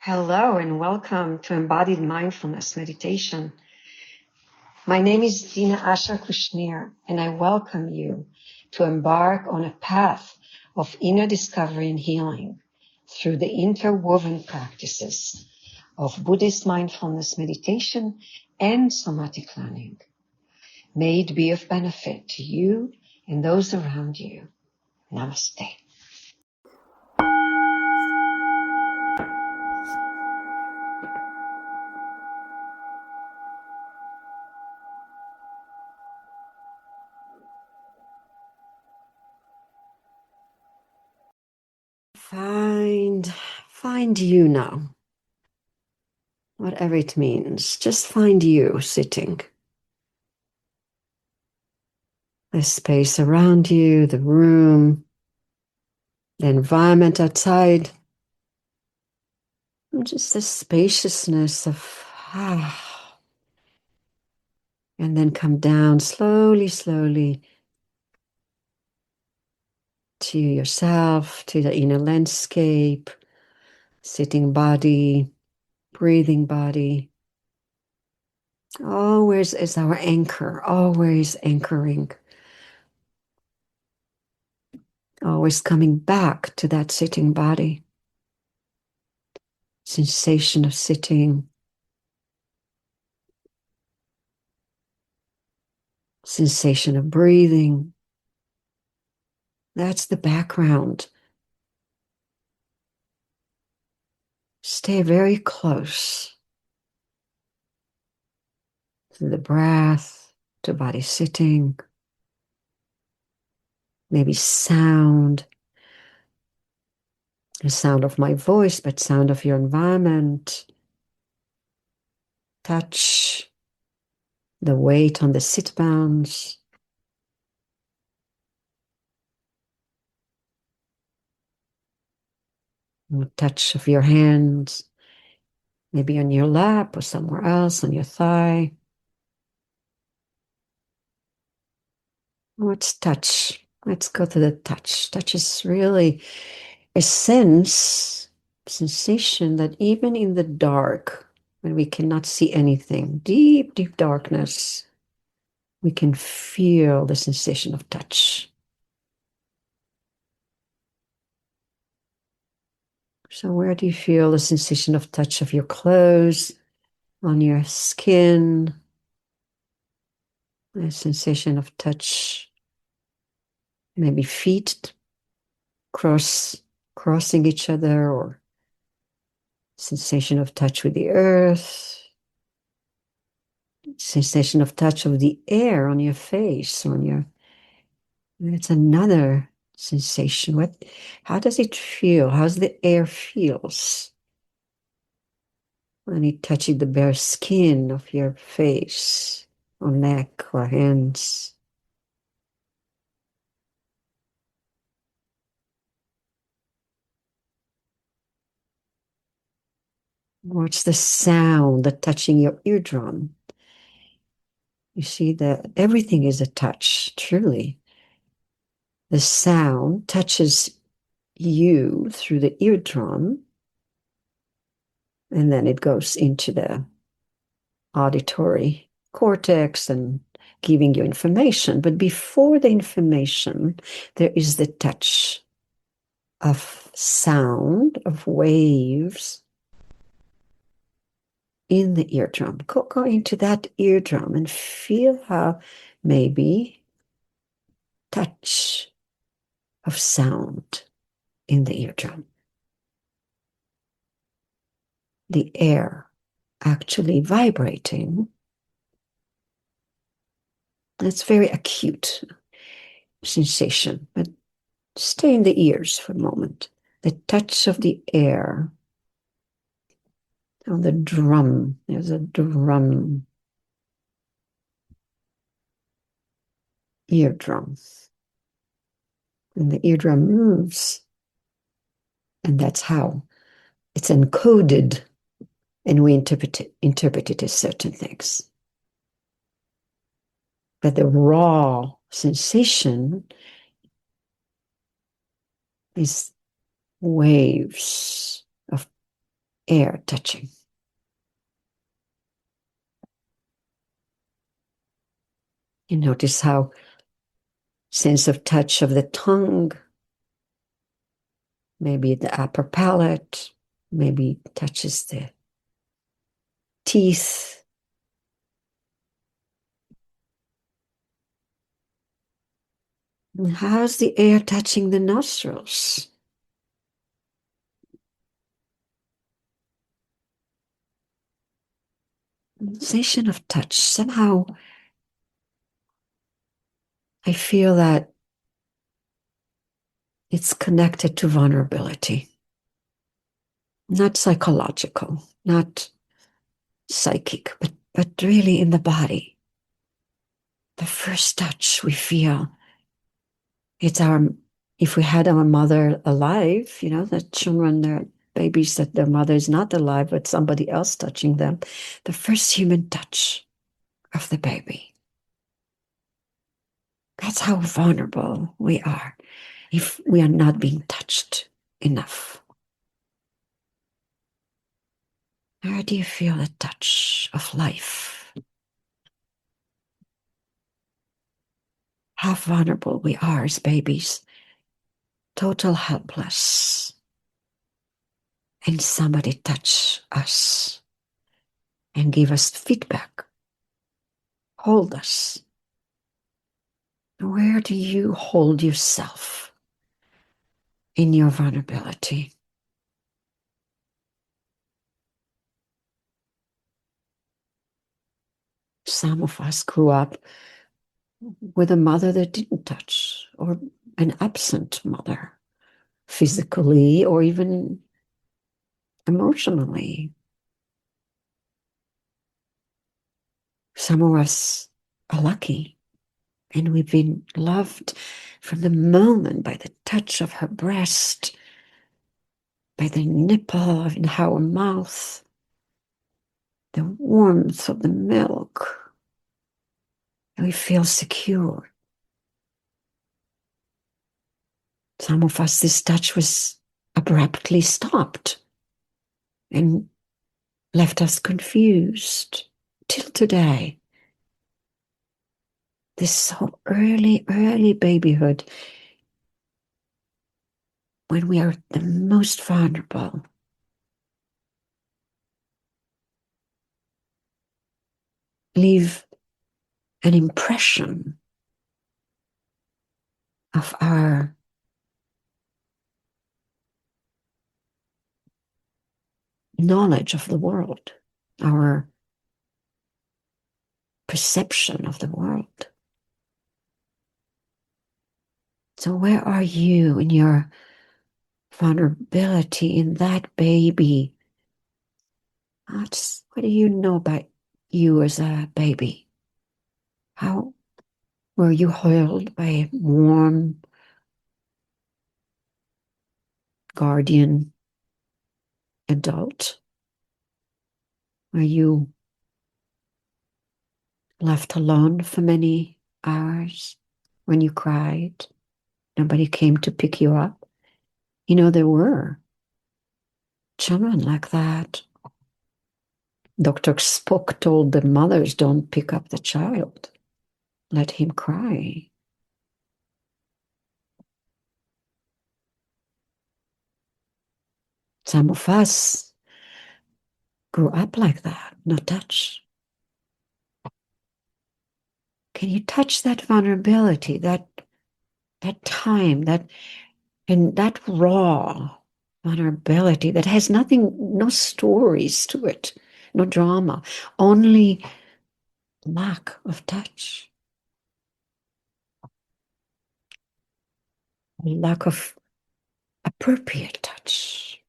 Hello and welcome to Embodied Mindfulness Meditation. My name is Dina Asher Kushnir, and I welcome you to embark on a path of inner discovery and healing through the interwoven practices of Buddhist mindfulness meditation and somatic learning. May it be of benefit to you and those around you. Namaste. Find you now. Whatever it means, just find you sitting. The space around you, the room, the environment outside, and just the spaciousness of and then come down slowly, slowly to yourself, to the inner landscape, sitting body, breathing body. Always is our anchor, always anchoring. Always coming back to that sitting body. Sensation of sitting. Sensation of breathing. That's the background. Stay very close to the breath, to body sitting. Maybe sound. The sound of my voice, but sound of your environment. Touch. The weight on the sit bones. The touch of your hands. Maybe on your lap or somewhere else, on your thigh. What's touch? Let's go to the touch. Touch is really a sensation that even in the dark, when we cannot see anything, deep, deep darkness, we can feel the sensation of touch. So where do you feel the sensation of touch of your clothes, on your skin? The sensation of touch, maybe feet crossing each other, or sensation of touch with the earth, sensation of touch of the air on your face, it's another sensation. How does it feel? How's the air feels when it touches the bare skin of your face or neck or hands? What's the sound that touching your eardrum? You see that everything is a touch, truly. The sound touches you through the eardrum, and then it goes into the auditory cortex and giving you information. But before the information, there is the touch of sound, of waves in the eardrum. Go into that eardrum and feel how maybe touch of sound in the eardrum. The air actually vibrating. That's very acute sensation, but stay in the ears for a moment. The touch of the air on the drum. There's a drum, eardrum. And the eardrum moves. And that's how it's encoded, and we interpret it as certain things. But the raw sensation is waves of air touching. You notice how sense of touch of the tongue, maybe the upper palate, maybe touches the teeth. And how's the air touching the nostrils? Sensation of touch. Somehow I feel that it's connected to vulnerability. Not psychological, not psychic, but really in the body. The first touch we feel, it's our, if we had our mother alive, the children, their babies that their mother is not alive, but somebody else touching them, the first human touch of the baby. That's how vulnerable we are if we are not being touched enough. Where do you feel the touch of life? How vulnerable we are as babies, total helpless. And somebody touch us and give us feedback, hold us. Where do you hold yourself in your vulnerability? Some of us grew up with a mother that didn't touch, or an absent mother, physically or even emotionally. Some of us are lucky, and we've been loved from the moment by the touch of her breast, by the nipple in our mouth, the warmth of the milk. And we feel secure. Some of us, this touch was abruptly stopped and left us confused till today. This so early babyhood, when we are the most vulnerable. Leave an impression of our knowledge of the world, our perception of the world. So where are you in your vulnerability in that baby? What do you know about you as a baby? How were you held by a warm guardian adult? Were you left alone for many hours when you cried? Nobody came to pick you up. There were children like that. Dr. Spock told the mothers, don't pick up the child. Let him cry. Some of us grew up like that, no touch. Can you touch that vulnerability, that time, that raw vulnerability that has nothing, no stories to it, no drama, only lack of touch, lack of appropriate touch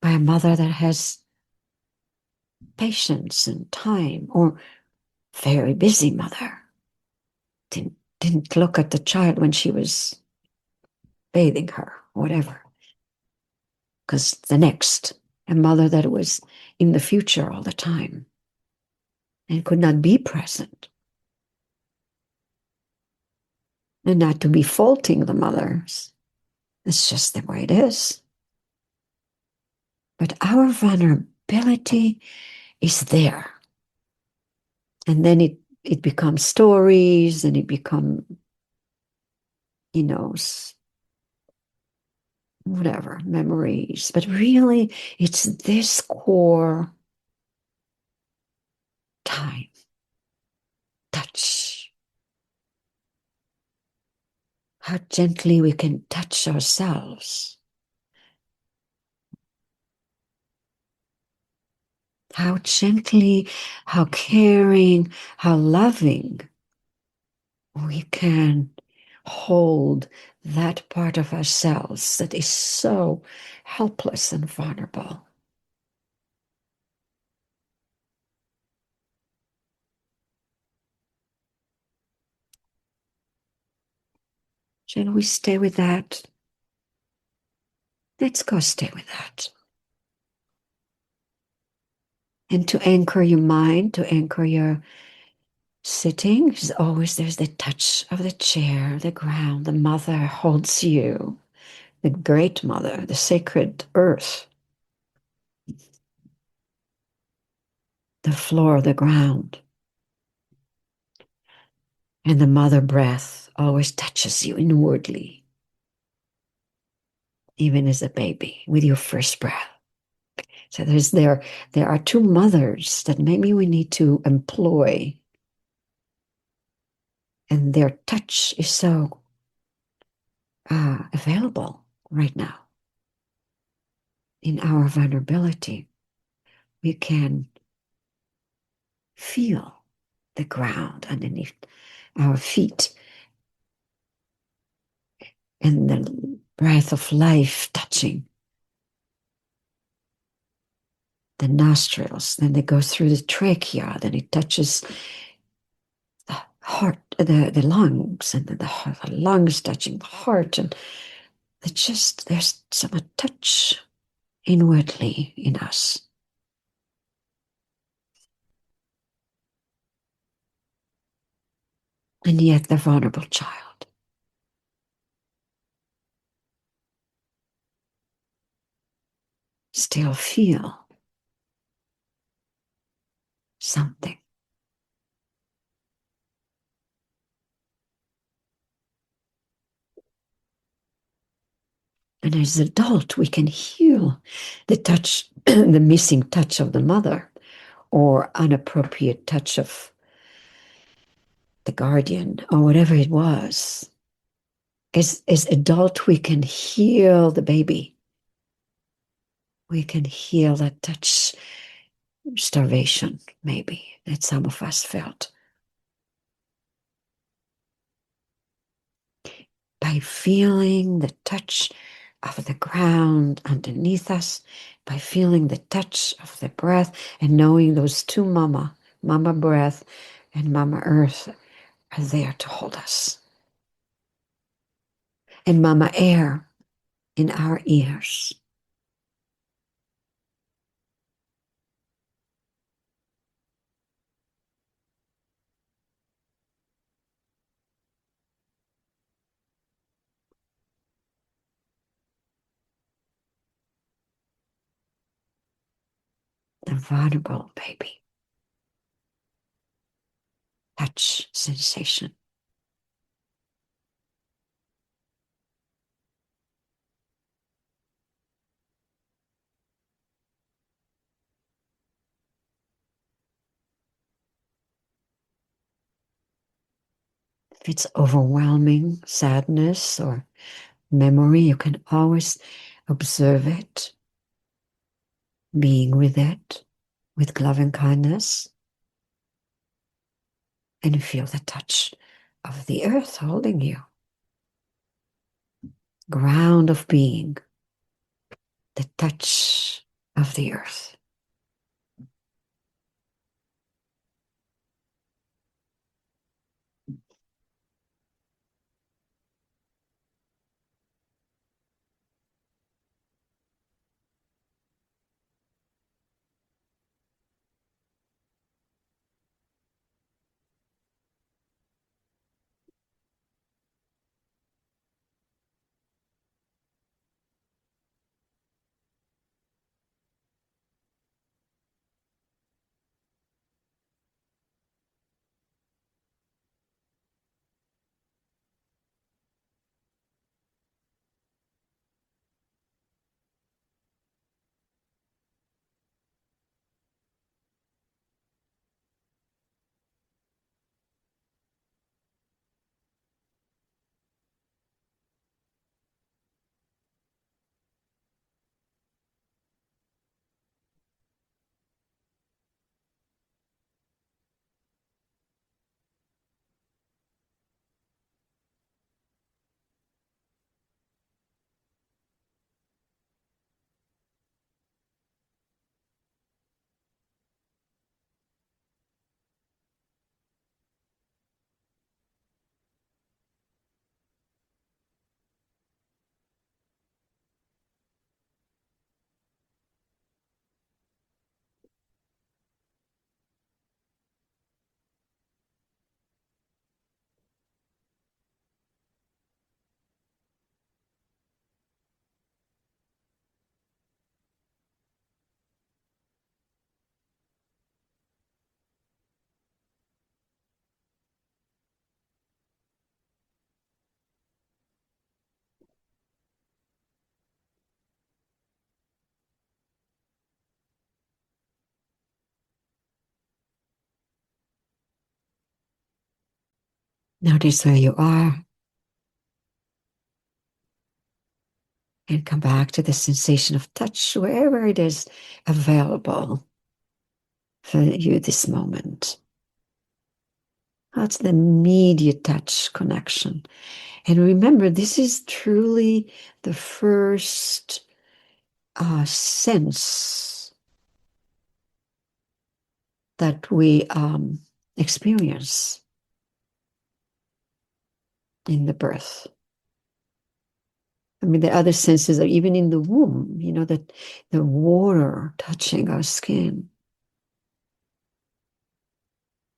by a mother that has patience and time, or very busy mother didn't look at the child when she was bathing her, whatever. Because a mother that was in the future all the time and could not be present. And not to be faulting the mothers. It's just the way it is. But our vulnerability is there. And then it becomes stories and it becomes, you know, whatever, memories. But really, it's this core time, touch, how gently we can touch ourselves, how gently, how caring, how loving we can hold that part of ourselves that is so helpless and vulnerable. Shall we stay with that? Let's go stay with that. And to anchor your mind, to anchor your sitting, is always there's the touch of the chair, the ground, the mother holds you, the great mother, the sacred earth, the floor, the ground. And the mother breath always touches you inwardly, even as a baby, with your first breath. So there are two mothers that maybe we need to employ, and their touch is so available right now. In our vulnerability, we can feel the ground underneath our feet and the breath of life touching the nostrils. Then it goes through the trachea, then it touches the heart, the lungs, and then the lungs touching the heart. And it's just, there's some touch inwardly in us. And yet the vulnerable child still feel something. And as an adult, we can heal the touch, the missing touch of the mother, or inappropriate touch of the guardian, or whatever it was. As adult, we can heal the baby. We can heal that touch starvation, maybe, that some of us felt. By feeling the touch of the ground underneath us, by feeling the touch of the breath and knowing those two mama breath and mama earth are there to hold us. And mama air in our ears. The vulnerable baby. Touch sensation. If it's overwhelming sadness or memory, you can always observe it, being with it with loving kindness, and feel the touch of the earth holding you. Ground of being, the touch of the earth. Notice where you are and come back to the sensation of touch wherever it is available for you this moment. That's the immediate touch connection. And remember, this is truly the first sense that we experience in the birth. I mean, the other senses are even in the womb, that the water touching our skin.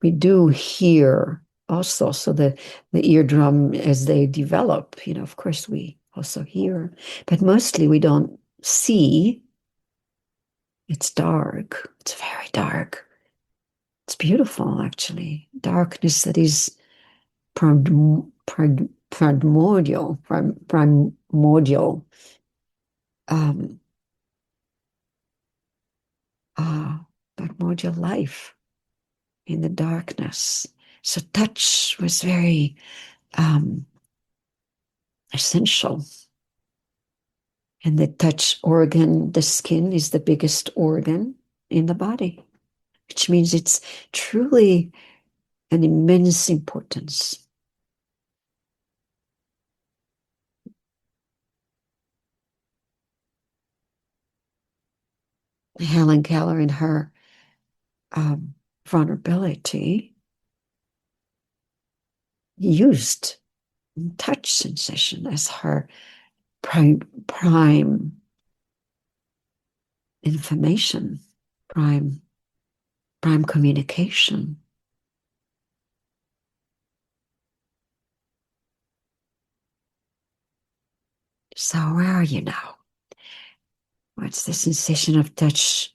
We do hear also, so the eardrum as they develop, of course we also hear, but mostly we don't see. It's dark. It's very dark. It's beautiful, actually. Darkness that is primordial, um, primordial life in the darkness. So touch was very essential. And the touch organ, the skin, is the biggest organ in the body, which means it's truly an immense importance. Helen Keller, in her vulnerability, used touch sensation as her prime information, prime communication. So where are you now? What's the sensation of touch?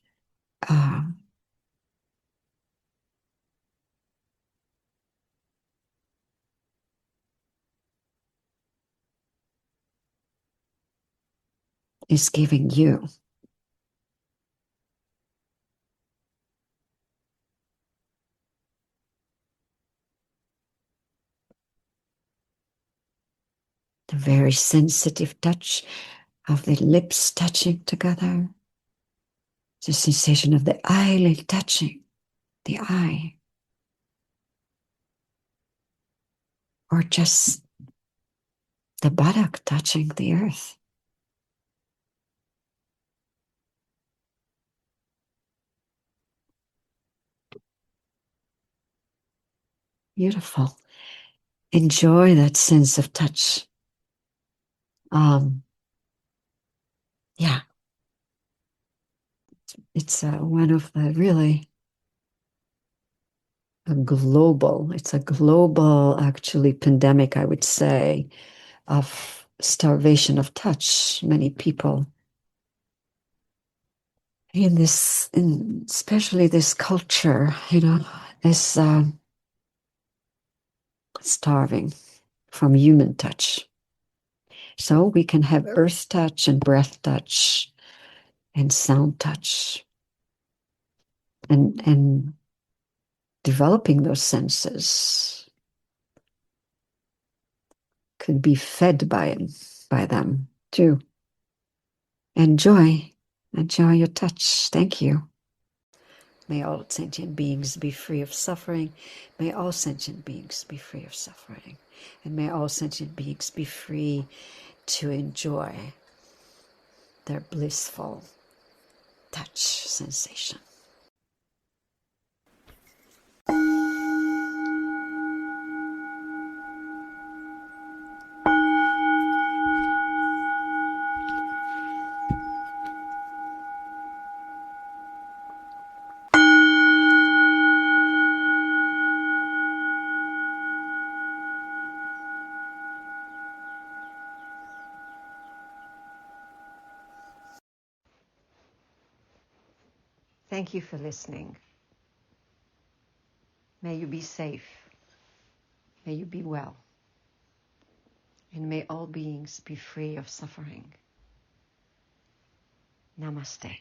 Is giving you. The very sensitive touch of the lips touching together. The sensation of the eyelid touching the eye. Or just the buttock touching the earth. Beautiful. Enjoy that sense of touch. Yeah, it's one of the really it's a global actually pandemic, I would say, of starvation of touch. Many people especially this culture, is starving from human touch. So we can have earth touch and breath touch and sound touch. And developing those senses could be fed by them too. Enjoy your touch. Thank you. May all sentient beings be free of suffering. May all sentient beings be free of suffering. And may all sentient beings be free to enjoy their blissful touch sensation. Thank you for listening. May you be safe. May you be well. And may all beings be free of suffering. Namaste.